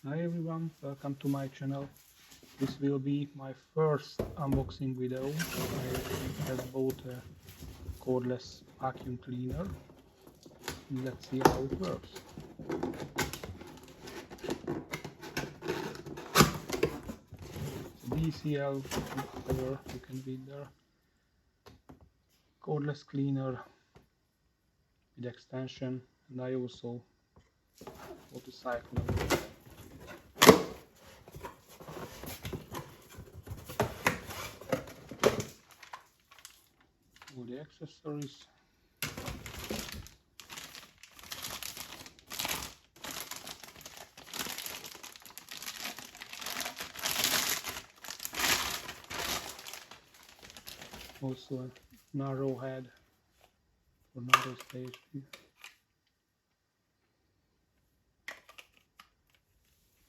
Hi everyone, welcome to my channel. This will be my first unboxing video. I just bought a cordless vacuum cleaner. Let's see how it works. It's a DCL cover, you can read there. Cordless cleaner with extension, and I also bought a cyclone. All the accessories. Also a narrow head for narrow space.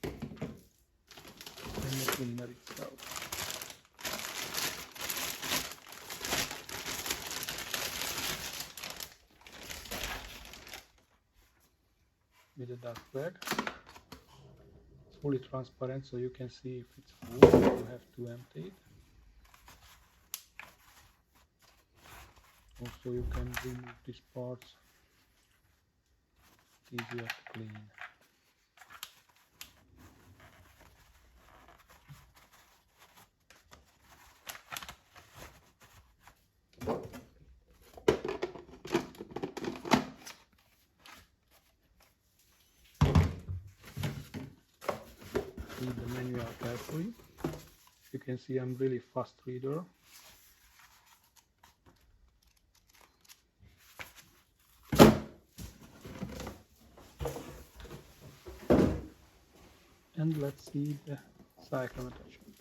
And the cleaner itself. With a dust bag. It's fully transparent, so you can see if it's full. You have to empty it. Also, you can remove these parts. It's easier to clean. Read the manual carefully. You can see I'm really fast reader. And let's see the cyclone attachment.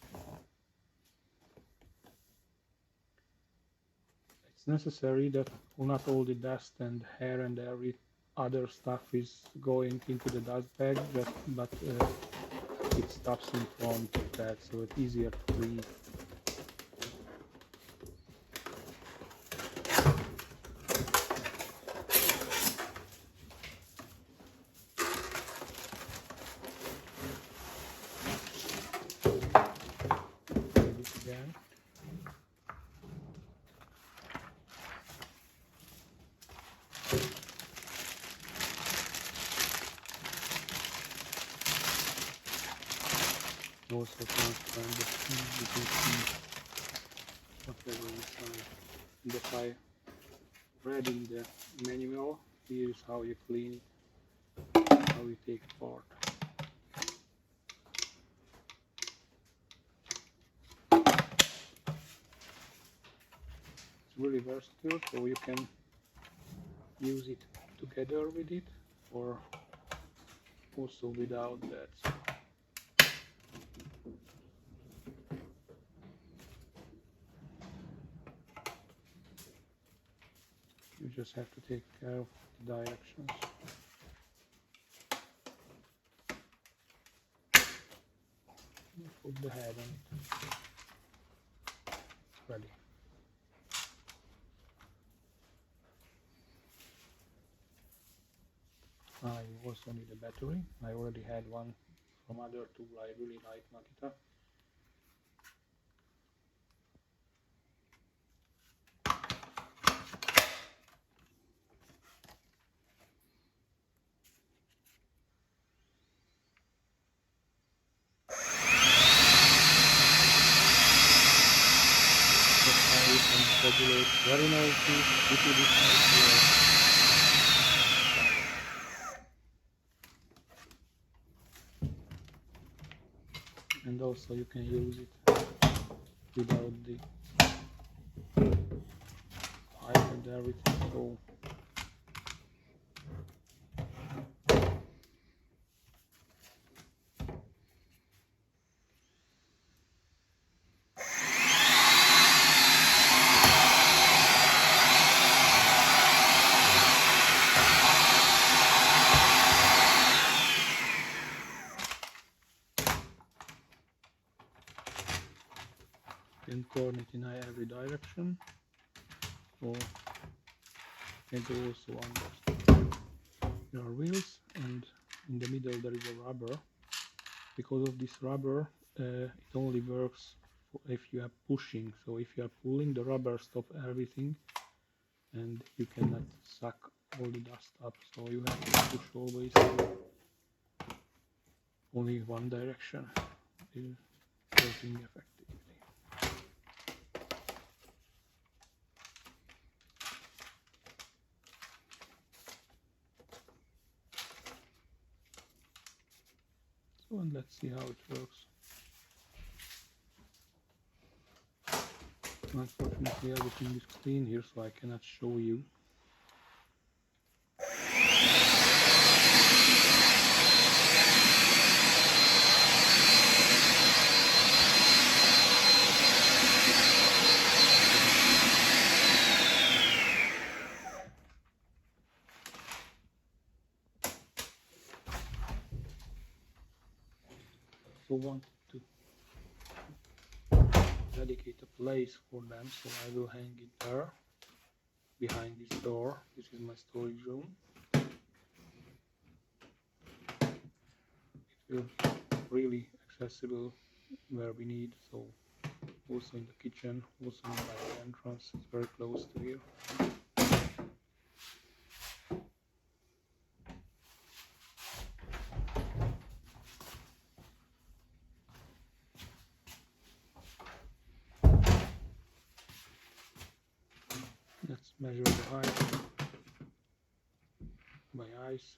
It's necessary that not all the dust and hair and every other stuff is going into the dust bag, but it stops in front of that, so it's easier to read. Read it again. Also transparent, you can see whatever inside. And if I read in the manual, here's how you clean it, how you take it apart. It's really versatile, so you can use it together with it or also without that. You just have to take care of the directions. Put the head on it. It's ready. You also need a battery. I already had one from other tool I really like, Makita. That's how you can regulate very noisy, little bit noisy. And also you can use it without the pipe and everything. So you can turn it in every direction, or you can do also understand. There are wheels, and in the middle there is a rubber because of this rubber, it only works if you are pushing. So if you are pulling, the rubber stops everything and you cannot suck all the dust up. So you have to push always only one direction is working effectively. So and let's see how it works. Unfortunately everything is clean here, so I cannot show you. So want to dedicate a place for them, so I will hang it there behind this door. This is my storage room. It will be really accessible where we need, so also in the kitchen, also by the entrance, it's very close to here. Let's measure the height by eyes.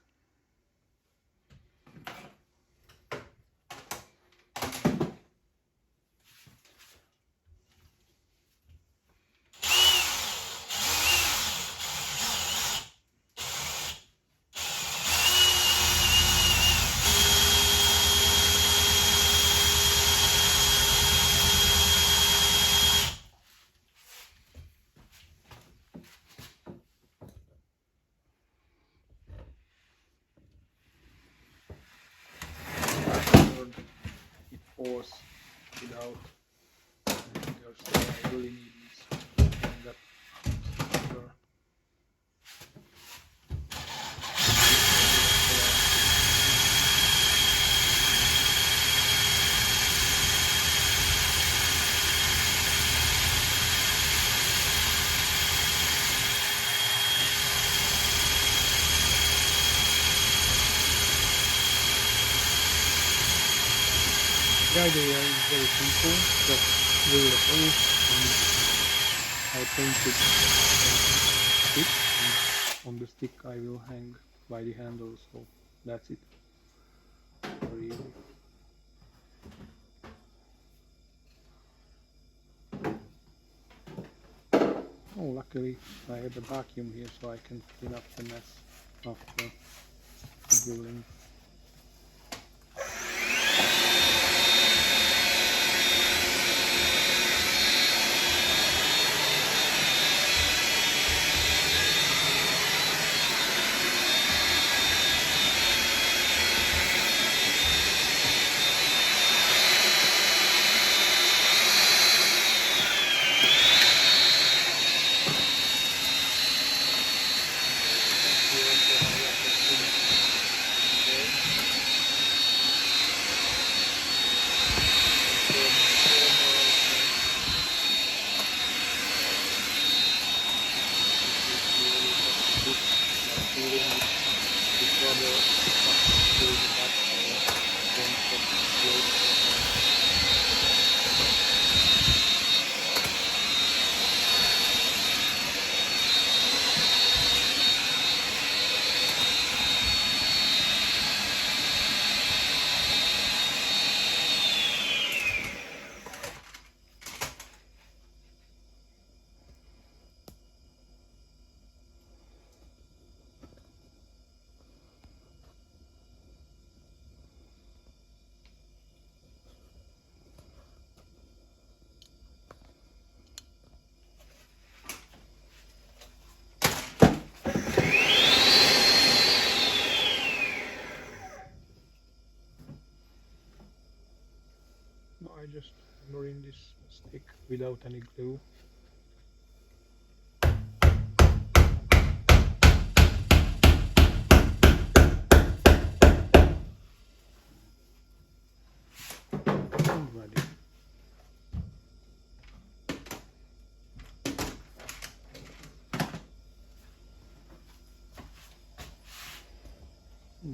It falls without fingers, so I really need this hang up structure. The idea is very simple, just drill a hole and I painted a stick, and on the stick I will hang by the handle, so that's it. Very easy. Oh, luckily I have a vacuum here, so I can clean up the mess after the drilling. I just hammer in this stick without any glue.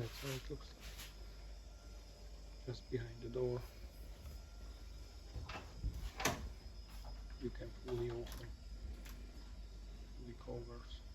That's how it looks like. Just behind the door. You can fully open the covers.